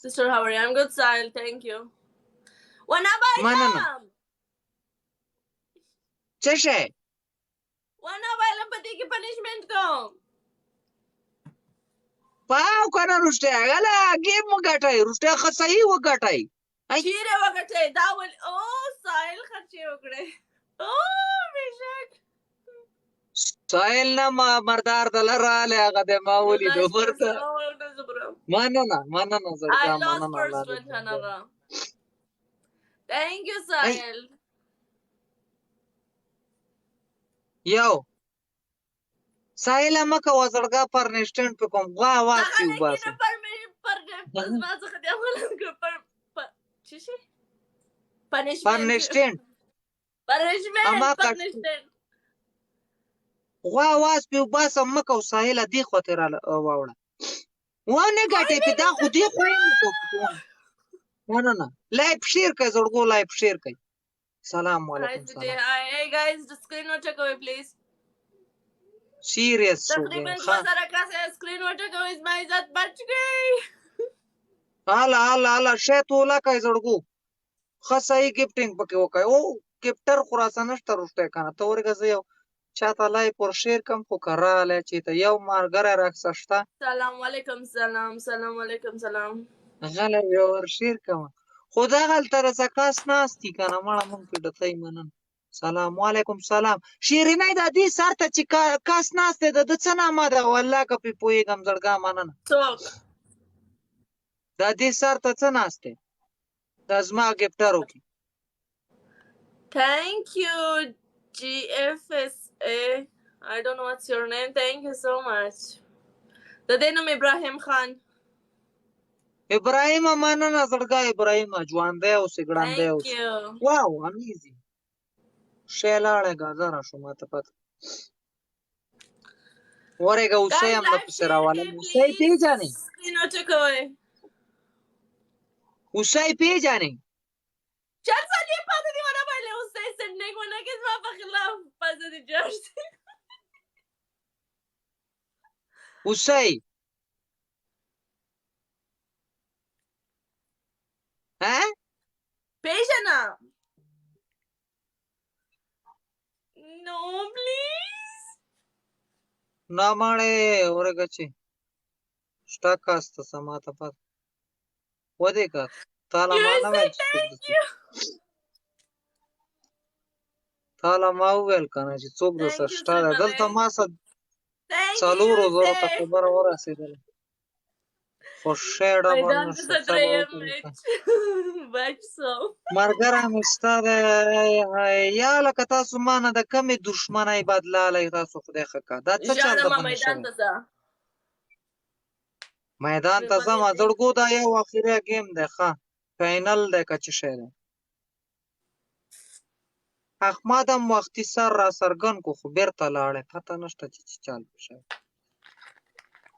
Sister, how are you? I'm good, Sahil. Thank you. Wana bailam. څه شی wana bailam پتی کی punishment کو پاو کنه رشته غلا گیم وګټای رشته خو صحیح وګټای چیرې وګټای دا ول او ساحل خرچې وکړي او بشک ساحل نه مردار دلراله هغه د ما ولیدو ورته مننه زړګا مننه Thank you, Sahil. یو ساحل مکه وزړګا پرنشټنټ په کوم وا سیو باسه پرنشټنټ وا واس په باسه مکه ساحل دی خاطر واوړه وانه ګټه په دا خو دی خو نه لایک شیر کړئ زړګو لایک شیر کړئ سلام علیکم سلام hey guys just screen not away please سیریس تقریبا 2000 کس اسکرین وټکوي زما عزت بچ گئی حالا شیت ولا کوي زړګو خاصه گیفټینګ پکې وکای او گیفټر خراسان نشته روسته کنه ته ورګه زه یو چاته لای پر شیر کم خو کراله چې ته یو مارګره راکسشته سلام علیکم سلام غله یو ور شیر کم خدا غلطه رزکاس ناستی کنه مړه مونږ په دتای منن سلام علیکم سلام شیرینه د دې سرته چې کاس ناسته د څه نامه ده والله کپی پویګم زړګا مننه څوک د دې سرته څه ناسته د زما گیفټرو کې thank you GFSA I don't know what's your name thank you so much د دې نوم ابراهیم خان ابراهیم مننه زړګا ابراهیم ځوان دی او سګړان دی واو امیزing شیلاړه غزاره شو ماته پته ورګه اوسه هم د پسراواله اوسه پیژانې نو چکوي اوسه پیژانې چل سالي پاتې دی ونه باندې اوسه سندې کو نه کې ما په خلاف پاتې دی جرس اوسه ها پیژنه No, please. Na mane oragachi. Stakasta samata pat. Wadeka. Tala mana vel. Tala mauvel kana ji tsog da sashta da dalta masa. Saluro zoro ta khabar ora sidele. خوشیړه مرګره مستا ده یا لکه تاسو مانه د کمې دشمنۍ بدلالی تاسو خدای ښه کا دا څه چل ده میدان ته ځم زړګو دا یو اخیری گیم دی ښه فاینل دی که څه شی دی احمد هم وختي سر را څرګند کو خو بیرته لاړی پته نشته چې څه چل شوی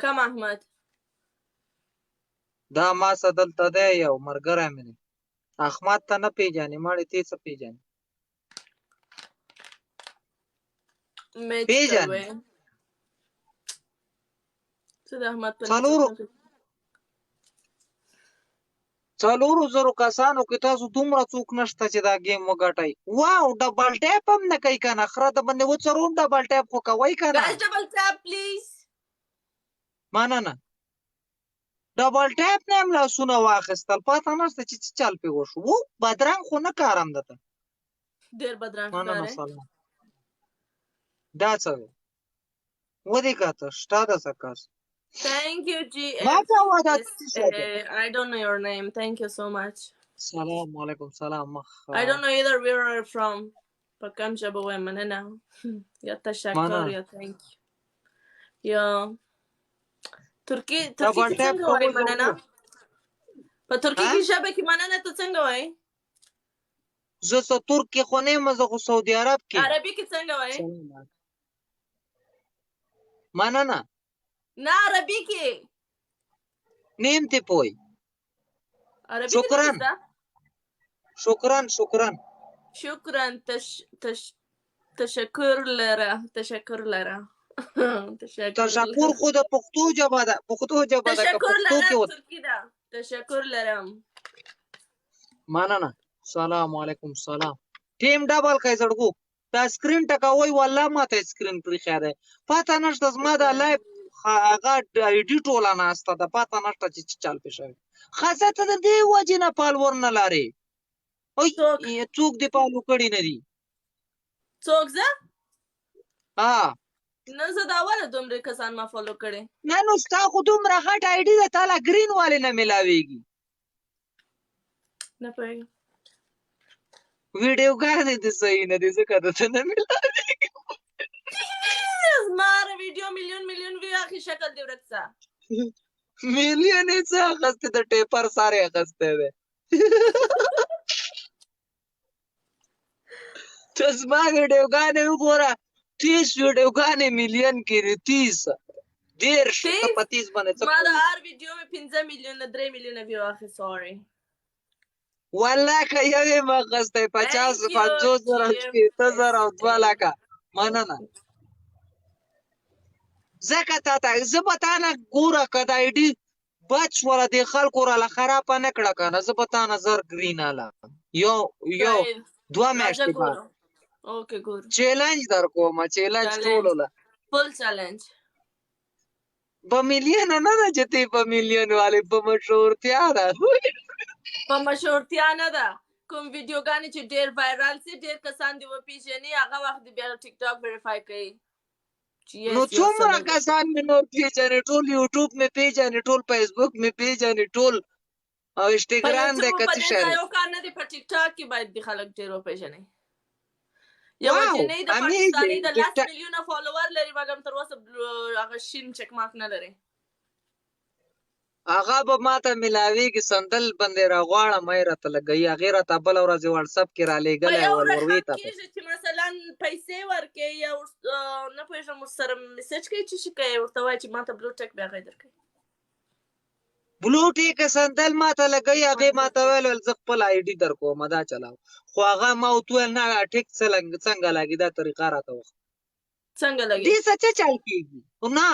کم احمد دا ما څه دلته دی یو ملګری مې دی احمد ته نه پیژنې مړې ته څه پیژنې پیژنې څلورو زرو کسانو کې تاسو دومره څوک نشته چې دا گیم وګټئ. واو ډبل ټیپ هم نه کوي کنه خره د باندې وڅروم ډبل ټیپ خو کوي کنه. Guys, double tap, please. مننه. ډبل ټیپ نه هم لاسونه واخیستل پاته نشته چې څه چل پې وشو. و بدرنګ خو نه کارم دته. ډېر بدرنګ مننه ښکارې. سلام. دا څه دی؟ ودې کاته شته ده څه کس. Thank you, ما کوه دا څه GFSA. شی دی؟ I don't know your name. Thank you so much. سلام علیکم سلام مخ. I don't know either where you're from. په کوم ژبه وایم مننه. یا تشکر مننه. یا thank you. یا ترکی ډبل کې ټیپ څنګه وایي کول مننه؟ په ترکی کې ژبه کې مننه ته څنګه وایي؟ زه څه ترک کې خو نه یم زه خو سعودي عرب کې. عربي کې څنګه وایي؟ مننه. نه عربي کې. نیم تی پوی. عربي کې شکران. نشته؟ شکران شکران. شکران تشکر لره. تشکر لره. تشکر خو د پښتو ژبه ده. پښتو ژبه ده که تشکر پښتو کې لرم ترکی ده. تشکر لرم. مننه. سلام علیکم سلام. ټیم ډبل کای زړګو. دا سکرین ټکوي والله ماته سکرین پرې دی. پاته نشته زما دا لایف هغه ایډیټ ولا ناسته ده پاته نشته چې څه چل پې شوی. ښځه ته د دې وجې نه فالوور نه لرې. څوک دې فالو کړي نه دي. څوک زه؟ ها نه زه دا اوله دومره کسان ما فالو کړي. نه نو ستا خو دومره غټ آیډي ده تاله ګرین والې نه میلاویږي. نه پوهېږم. ویډیوګانې دې صحیح نه دي ځکه درته نه میلاویږي. زما هره ویډیو میلیون ویو اخي شکل دې ورک څه. میلیون یې څه اخیستی د ټیپر سر یې اخیستی دی. ته زما ویډیوګانې وګوره 30 ویډیوګانې میلیون کې دي 30 دېرش ته په 30 باندې څه ما د هر ویډیو مې 15 میلیونه 3 میلیونه ویو اخي سوري. والله که یو یې مه اخیستی 50 50 زره 60 زره او 2 لکه. مننه. ځکه تا ته زه به تا نه ګوره که د آیډي بچ وله دې خلکو راله خرابه نه کړه که نه زه به تا نه زر ګرین الم یو 2 میاشتې بعد اوکې ګور چیلنج در کوم چیلنج ټولو له فل چیلنج په میلیونو نه ده چې تی په میلیون والې په مشهورتیا ده. په مشهورتیا نه ده کوم ویډیوګانې چې ډېر وایرال سي ډېر کسان دې وپېژني هغه وخت دې بیا ټیک ټاک ویریفای کوي. نو څومره کسان مې نور پیژنې ټول یوټیوب مې پیژنې ټول فیسبوک مې پیژنې ټول او انسټاګرام دې که څه شی دی. یو کار نه دی په ټیک ټاک کې باید دې خلک ډېر وپېژني. یوه جنۍ د پاکستاني د 10 میلیونه فالوور لري مګر تر اوسه هغه شین چک مارک نه لري. هغه به ماته میلاویږي سندل باندې راغواړم یې راته لګوي هغې راته بله ورځ وټساپ کې رالیږلی ول وروي ته کېږي چې مثلا پیسې ورکوي یا نه پوهېږم ورسره میسج کوي چې شي کوي ورته وایي چې ماته بلو ټیک بیا هغې درکوي. بلو ټیک سندل ماته لګوي هغې ماته ویل ول زه خپل آی ډي در کوم دا چلاو خو هغه ما ورته ویل نه ټیک څنګه لګي دا طریقه راته وښه څنګه لګي دې څه چل کېږي نه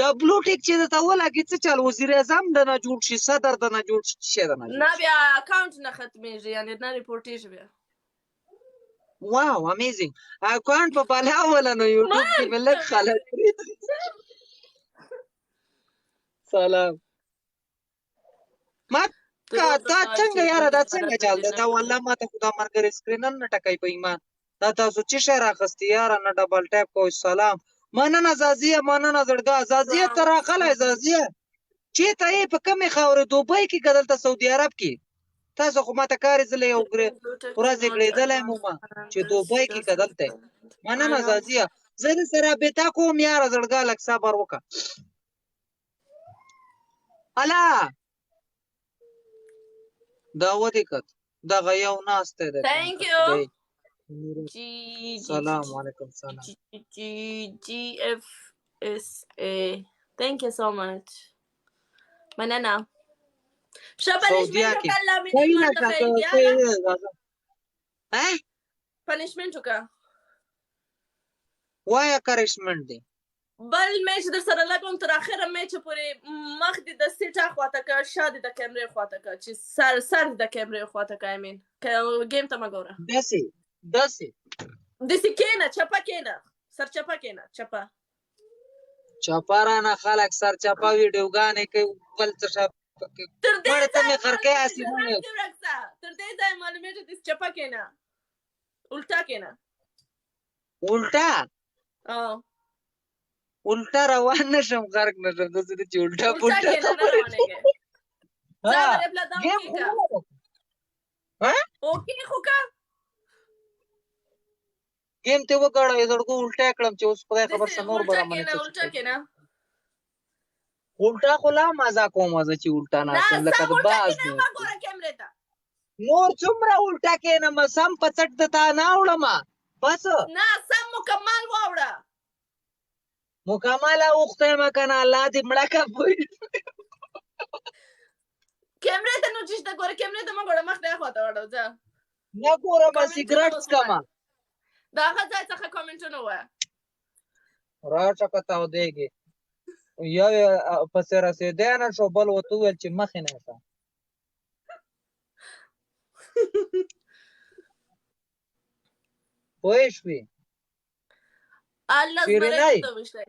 دا بلو ټیک چې درته ولګي څه چل وزیر اعظم د نه جوړ شي صدر د نه جوړ شي څه شی د نه جوړ شي نه بیا اکاونټ نه ختمیږي یعنې نه ریپورټېږي بیا. واو امیزنګ اکاونټ په پلا ولا نو یوټیوب کې مې لږ خلک سلام ما دا څنګه یاره دا څنګه چل دی دا والله ماته خو دا ملګري سکرین نه ټکوي په ایمان دا تاسو څه شی راخستي یاره نه ډبل ټیپ کوئ سلام مننه زازیه مننه زړګا زازیه ته راغلی زازیه چېرته یې په کومې خاورې دوبۍ کې که دلته سعودي عرب کې تاسو خو ماته کارې زه له یو ورځې ګړېدلی یم ما چې دوبۍ کې که دلته مننه زازیه زه دې سره رابطه کوم یاره زړګا لږ صبر وکړه الا دا ودې کت دغه یو ناستی دی سلام علیکم سلام GFSA thank you so much مننه ښه پنشمنټ وکړه الله مې دې ماته خیر پنشمنټ وکړه وایه کرشمنټ دی بل میچ در سره لګوم تر اخره میچ پورې مخ دې د سیټ خواته که شا دې د کیمرې خواته که چې سر د کیمرې خواته که امین که ګیم ته مه ګوره داسې داسې کېنه چپه کېنه سر چپه کېنه چپه چپه رانه خلک سر چپه ویډیوګانې کوي بل څه شپ تر دې مړې ته مې ځایه خرکې هسې معلومیږي ونیو رنګ دې ورک شه. تر دې ځایه معلومیږي داسې چپه کېنه الټا کېنه الټا روان نشم غرق نشم داسې نه چې الټا الټا پلټا کېنه نه خبرې روانېږي ځه ورېبله دم ګیم کېږه اوکې خو که ګیم ته وګړی زړګو الټا کړم چې اوس خدای خبر څه نور به الټا رامنې کېنه الټا کېنه الټا خو لا مزه کوم زه چې الټا ناستم لکه د باز نه مه ګوره کیمرې ته نور څومره الټا کېنم سم په څټ د تا نه اوړم بس نه سم مکمل واوړه مکمله اوخته یم که نه الله دې مړه که پوه کیمرې ته نو چې شته ګوره کیمرې ته مه ګوره مخ دې خواته واړه ځه نه ګورم سګرټ څکمه د هغه ځای څخه کامنټونه ووایه راشه که تودېږي یو یې پسې رسېدی نه شو بل ورته وویل چې مخې نه شه پوه شوې الله شیرینۍ زمری ته وشتی